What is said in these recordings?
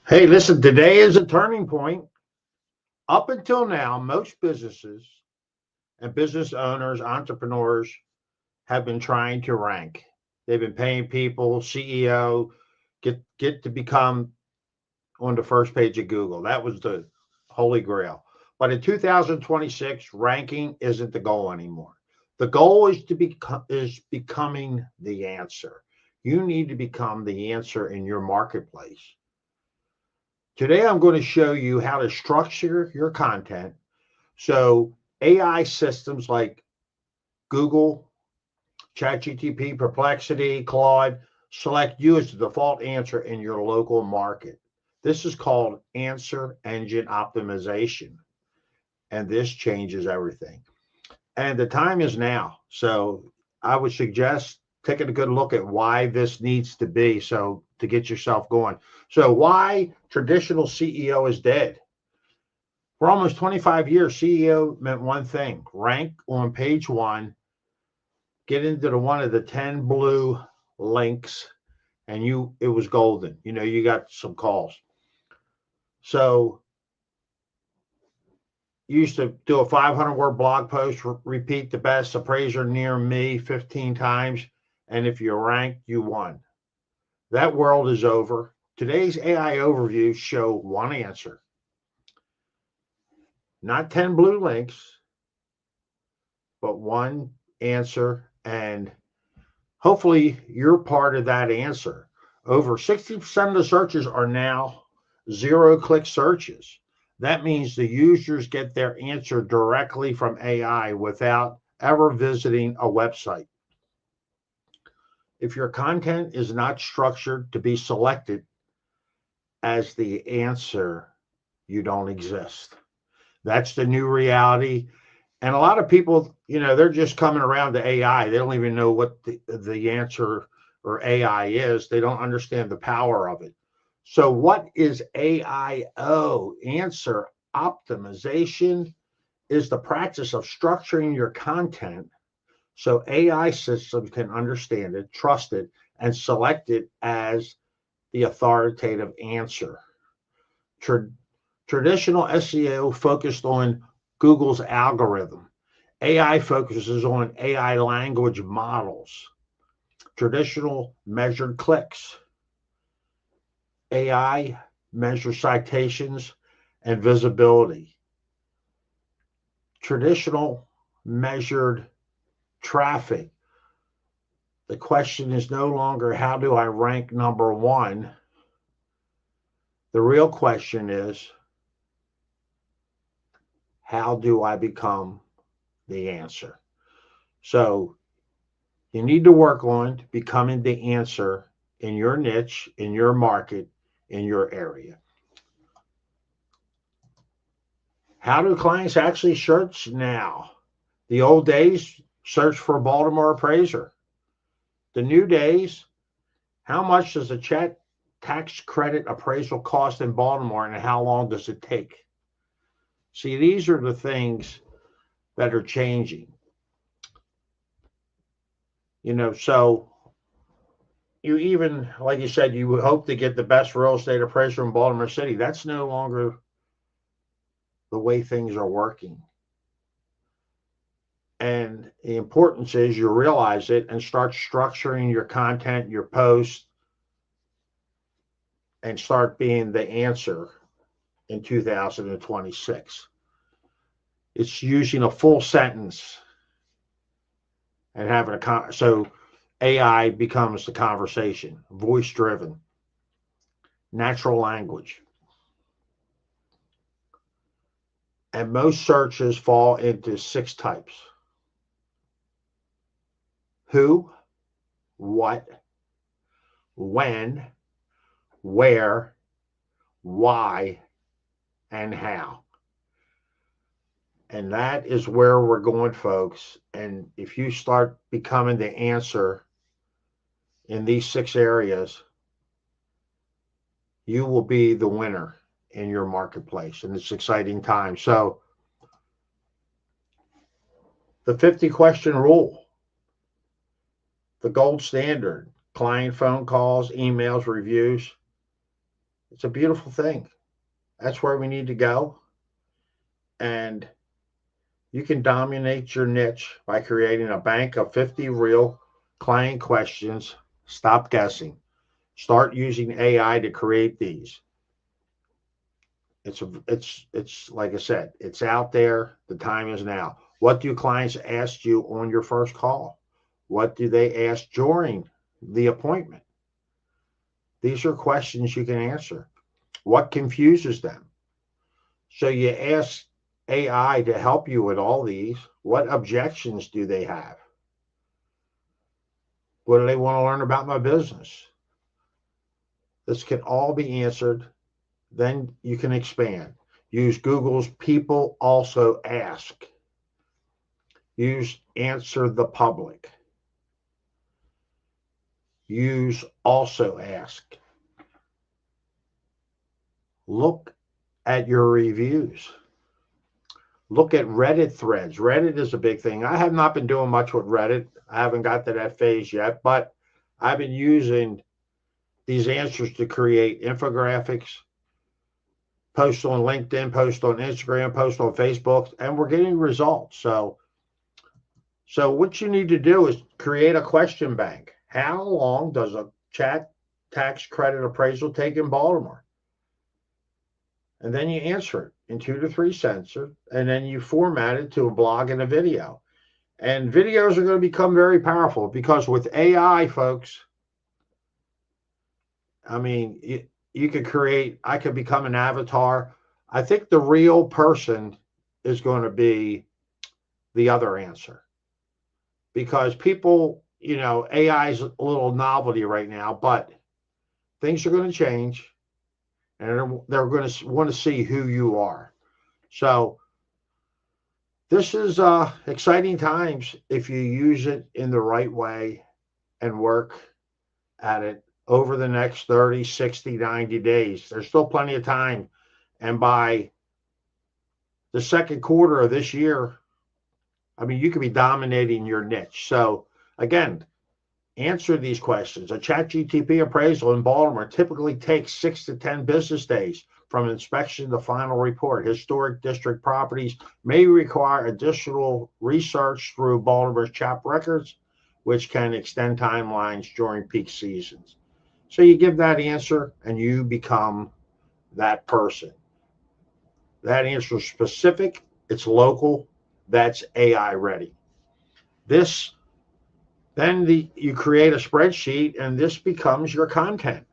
Hey, listen, today is a turning point. Up until now, most businesses and business owners, entrepreneurs have been trying to rank. They've been paying people, CEO, get to become on the first page of Google. That was the holy grail. But in 2026, ranking isn't the goal anymore. The goal is to become is becoming the answer. You need to become the answer in your marketplace. Today, I'm going to show you how to structure your content so AI systems like Google, ChatGPT, Perplexity, Claude select you as the default answer in your local market. This is called answer engine optimization, and this changes everything. And the time is now. So I would suggest taking a good look at why this needs to be so to get yourself going. So why traditional CEO is dead. For almost 25 years, CEO meant one thing: rank on page one, get into the one of the 10 blue links, and it was golden. You got some calls. So you used to do a 500-word blog post, repeat the best appraiser near me 15 times, and if you ranked, you won. That world is over. Today's AI overviews show one answer, not 10 blue links, but one answer, and hopefully you're part of that answer. Over 60% of the searches are now zero-click searches. That means the users get their answer directly from AI without ever visiting a website. If your content is not structured to be selected as the answer, you don't exist. That's the new reality. And a lot of people, they're just coming around to AI. They don't even know what the answer or AI is. They don't understand the power of it. So what is AIO? Answer optimization is the practice of structuring your content so AI systems can understand it, trust it, and select it as the authoritative answer. Traditional SEO focused on Google's algorithm. AI focuses on AI language models. Traditional measured clicks. AI measures citations and visibility. Traditional measured traffic. The question is no longer how do I rank number one? The real question is how do I become the answer? So you need to work on becoming the answer in your niche, in your market, in your area. How do clients actually search now? The old days, search for Baltimore appraiser. The new days, how much does a chat tax credit appraisal cost in Baltimore and how long does it take? See, these are the things that are changing. So you even, like you said, you would hope to get the best real estate appraiser in Baltimore City. That's no longer the way things are working. And the importance is you realize it and start structuring your content, your posts, and start being the answer in 2026. It's using a full sentence and having so AI becomes the conversation, voice driven, natural language. And most searches fall into 6 types: who, what, when, where, why, and how. And that is where we're going, folks. And if you start becoming the answer in these 6 areas, you will be the winner in your marketplace. And it's exciting time. So the 50 question rule, the gold standard. client phone calls, emails, reviews. It's a beautiful thing. That's where we need to go. And you can dominate your niche by creating a bank of 50 real client questions. Stop guessing. Start using AI to create these. It's like I said, it's out there. The time is now. What do clients ask you on your first call? What do they ask during the appointment? These are questions you can answer. What confuses them? So you ask AI to help you with all these. What objections do they have? What do they want to learn about my business? This can all be answered. Then you can expand. Use Google's People Also Ask. Use Answer the Public. Use Also Ask. Look at your reviews. Look at Reddit threads. Reddit is a big thing. I have not been doing much with Reddit. I haven't got to that phase yet, but I've been using these answers to create infographics, post on LinkedIn, post on Instagram, post on Facebook, and we're getting results. So what you need to do is create a question bank. How long does a chat tax credit appraisal take in Baltimore? And then you answer it in 2 to 3 sentences, and then you format it to a blog and a video. And videos are going to become very powerful because with AI, folks, I mean, you could create, I could become an avatar. I think the real person is going to be the other answer because people, AI is a little novelty right now, but things are going to change and they're going to want to see who you are. So this is exciting times if you use it in the right way and work at it over the next 30, 60, 90 days. There's still plenty of time. And by the second quarter of this year, I mean, you could be dominating your niche. So again, answer these questions. A ChatGPT appraisal in Baltimore typically takes 6 to 10 business days from inspection to final report. Historic district properties may require additional research through Baltimore's CHAP records, which can extend timelines during peak seasons. So you give that answer and you become that person. That answer is specific, it's local, that's AI ready. You create a spreadsheet and this becomes your content.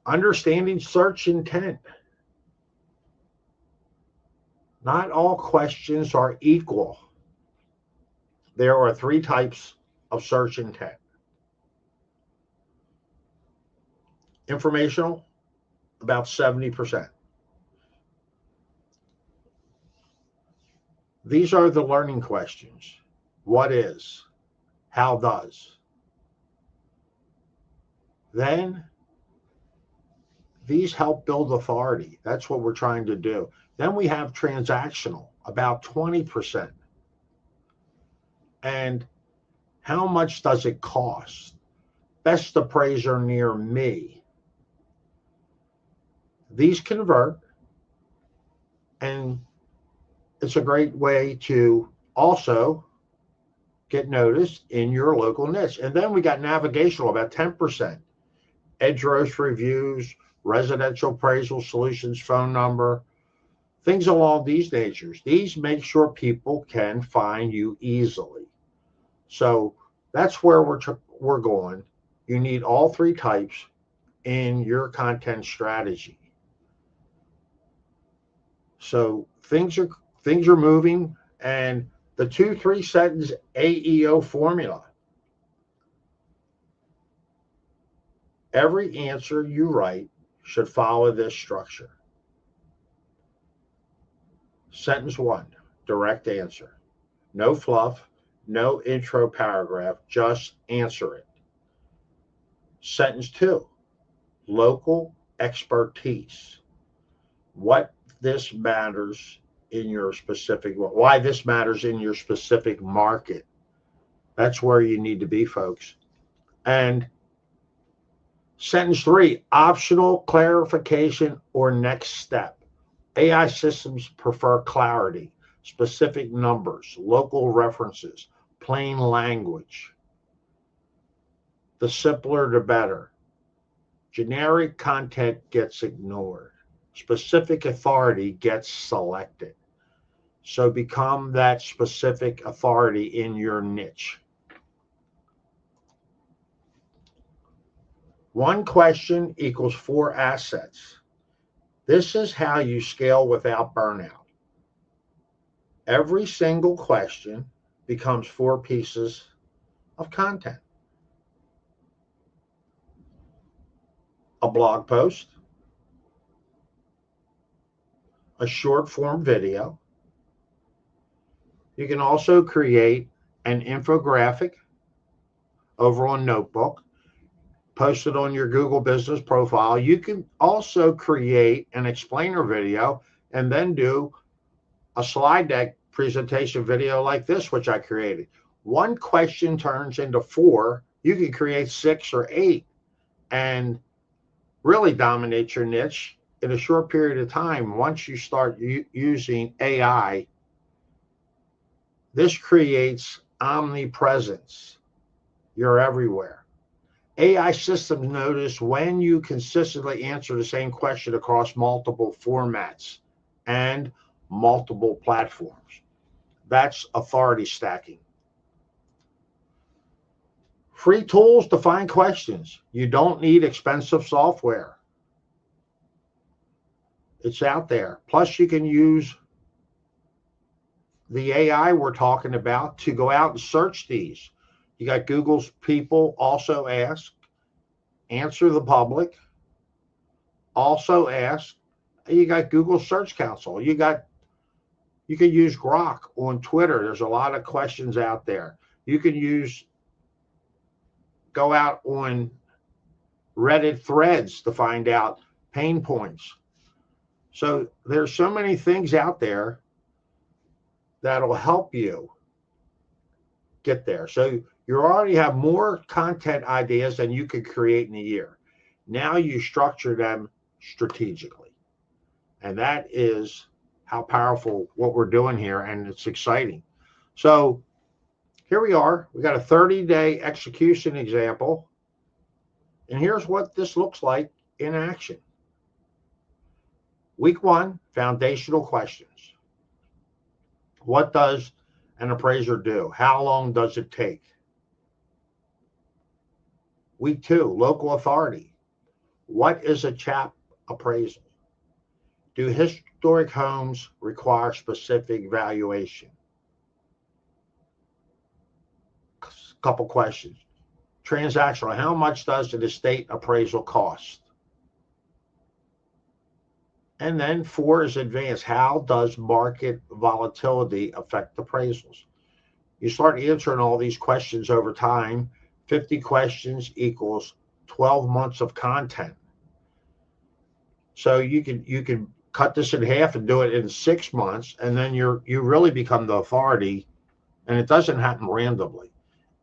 Understanding search intent. Not all questions are equal. There are 3 types of search intent. Informational, about 70%. These are the learning questions. What is? How does? Then these help build authority. That's what we're trying to do. Then we have transactional, about 20%. And how much does it cost? Best appraiser near me. These convert, and it's a great way to also get noticed in your local niche. And then we got navigational, about 10%. Drost reviews, residential appraisal solutions, phone number, things along these natures. These make sure people can find you easily. So that's where we're going. You need all 3 types in your content strategy. So things are moving, and the 2-3 sentence AEO formula. Every answer you write should follow this structure. Sentence 1, direct answer. No fluff, no intro paragraph, just answer it. Sentence 2, local expertise. Why this matters in your specific market. That's where you need to be, folks. And sentence 3, optional clarification or next step. AI systems prefer clarity, specific numbers, local references, plain language. The simpler, the better. Generic content gets ignored. Specific authority gets selected. So become that specific authority in your niche. One question equals 4 assets. This is how you scale without burnout. Every single question becomes 4 pieces of content. A blog post, a short form video. You can also create an infographic over on Notebook, post it on your Google business profile. You can also create an explainer video and then do a slide deck presentation video like this, which I created. One question turns into 4. You can create 6 or 8 and really dominate your niche in a short period of time. Once you start using AI, this creates omnipresence. You're everywhere. AI systems notice when you consistently answer the same question across multiple formats and multiple platforms. That's authority stacking. Free tools to find questions. You don't need expensive software. It's out there. Plus, you can use the AI we're talking about to go out and search these. You got Google's people also ask, answer the public, also ask. You got Google Search Console. You can use Grok on Twitter. There's a lot of questions out there. You can go out on Reddit threads to find out pain points. So there's so many things out there that'll help you get there. So you already have more content ideas than you could create in a year. Now you structure them strategically. And that is how powerful what we're doing here, and it's exciting. So here we are. We got a 30-day execution example. And here's what this looks like in action. Week 1, foundational questions. What does an appraiser do? How long does it take? Week 2, local authority. What is a CHAP appraisal? Do historic homes require specific valuation? Couple questions. Transactional. How much does an estate appraisal cost? And then 4 is advanced. How does market volatility affect appraisals? You start answering all these questions over time. 50 questions equals 12 months of content. So you can cut this in half and do it in 6 months, and then you really become the authority. And it doesn't happen randomly.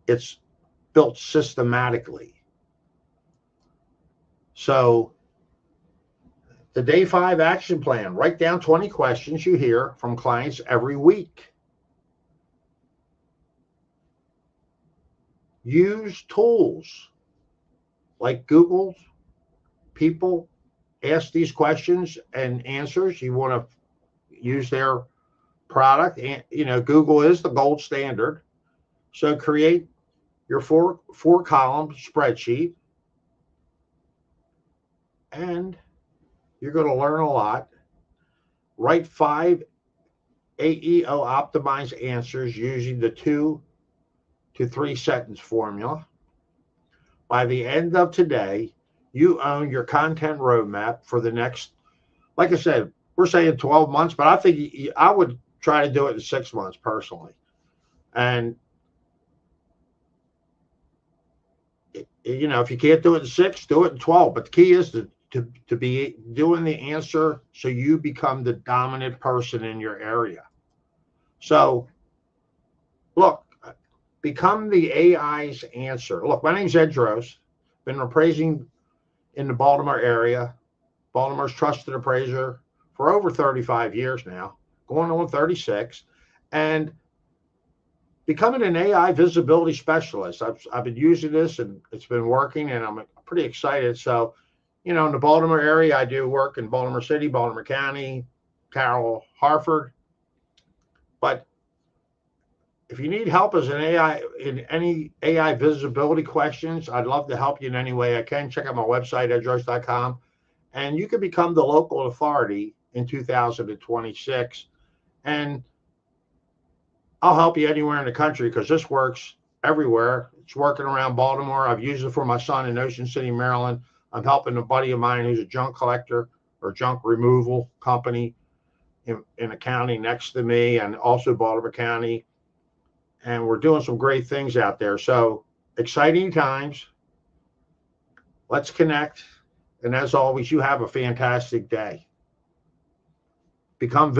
It's built systematically. So the day 5 action plan, write down 20 questions you hear from clients every week. Use tools like Google's people ask these questions and answers. You want to use their product. And, Google is the gold standard. So create your four column spreadsheet, and you're going to learn a lot. Write 5 AEO optimized answers using the 2 to 3 sentence formula. By the end of today, you own your content roadmap for the next, like I said, we're saying 12 months, but I think I would try to do it in 6 months personally. And, if you can't do it in 6, do it in 12. But the key is to be doing the answer so you become the dominant person in your area. So, look, become the AI's answer. Look, my name's Ed Drost. Been appraising in the Baltimore area, Baltimore's trusted appraiser for over 35 years now, going on 36, and becoming an AI visibility specialist. I've been using this and it's been working, and I'm pretty excited. So, in the Baltimore area, I do work in Baltimore City, Baltimore County, Carroll, Hartford. But if you need help as an AI in any AI visibility questions, I'd love to help you in any way I can. Check out my website, edrost.com, and you can become the local authority in 2026. And I'll help you anywhere in the country because this works everywhere. It's working around Baltimore. I've used it for my son in Ocean City, Maryland. I'm helping a buddy of mine who's a junk collector or junk removal company in a county next to me, and also Baltimore County. And we're doing some great things out there. So exciting times. Let's connect. And as always, you have a fantastic day. Become